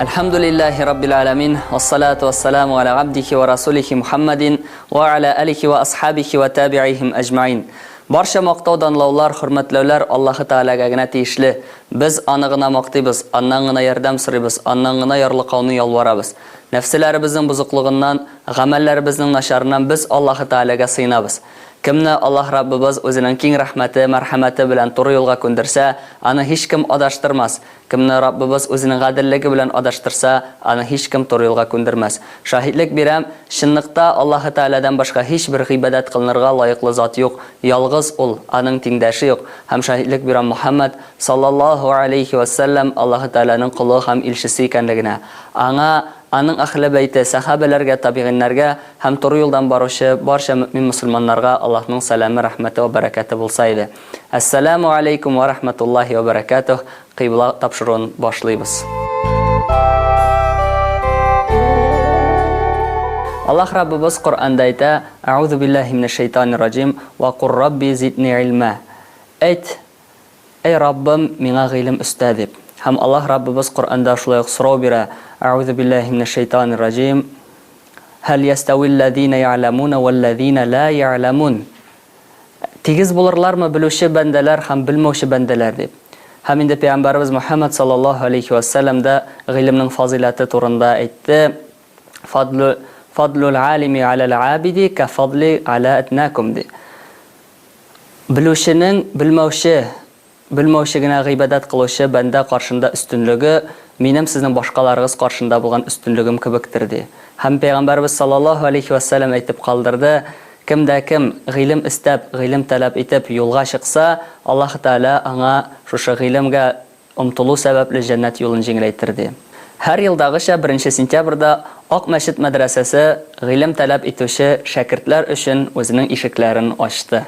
Alhamdulillahi Rabbil Alamin, wassalatu wassalamu ala abdihi wa rasulihi Muhammadin wa ala alihi wa ashabihi wa tabi'ihim ajma'in. Barcha maqtovdan lavlar, hurmatlaular Alloh taolaga gina tegishli. Biz аны гына maqtaymiz, andan gına yordam so'raymiz, andan gına yorliqovni yolvoramiz. Nafsalarimizning buzuqligidan, amallarimizning nasharından biz Alloh taolaga sığınamiz. Kimni Alloh Rabbimiz o'zining keng rahmati, marhamati bilan to'g'ri yo'lga ko'ndirsa, ani hech kim adashtirmas. Kimni Rabbimiz o'zining adilligi bilan adashtirsa, ani hech kim to'g'ri yo'lga ko'ndirmas. Shahidlik beram, shinliqda Alloh taoladan boshqa hech bir ibodat qilinirga loyiqli zot yo'q. Yolg'iz ul, aning tengdoshi yo'q. Ham shahidlik beram Muhammad sallallohu alayhi va sallam Alloh taolaning quli ham elchisi ekanligini, aning ahli bayti, sahabalarga, tabi'inlarga ham to'g'ri yo'ldan boruvchi barcha mu'min musulmonlarga Allohning salami, rahmati va barakati bo'lsa edi. Assalomu alaykum va rahmatullohi va barakatuh. Qibla topshiruvini boshlaymiz. Alloh Rabbimiz Qur'onda ayta: "A'udhu billahi minash shaytonir rojim va qur robbi zidni ilma." Ayt: "Ey Rabbim, menga ilm usta" deb. Ham Alloh Rabbimiz Qur'onda shulay so'rov bera: "A'udhu billahi minash shaytonir rojim. Hal yastawi alladhina ya'lamuna wal ladhina la ya'lamun." Tegiz bo'lurlarmi biluvchi bandalar ham bilmovchi bandalar deb. Ham endi payg'ambarimiz Muhammad sallallohu alayhi va sallamda ilmning fazilati to'g'risida aytdi: Fadlul alimi ala al-abidi ka fadli ala atnakum de. Biluvchining bilmovchigina ibodat qiluvchi banda qarshisida ustunligi mening sizning boshqalaringiz qarshisida bo'lgan ustunligim kibikdir de. Ham payg'ambarimiz sallallohu alayhi va sallam aytib qoldirdi: kimda kim ilm istab, ilm talab etib yo'lga chiqsa, Alloh taolo anga shu ilmga umtulu sababli jannat yo'lini yengillaytirdi. Har yildag'icha 1-sentyabrda Oq Masjid madrasasi ilm talab etuvchi shogirdlar uchun o'zining eshiklarini ochdi.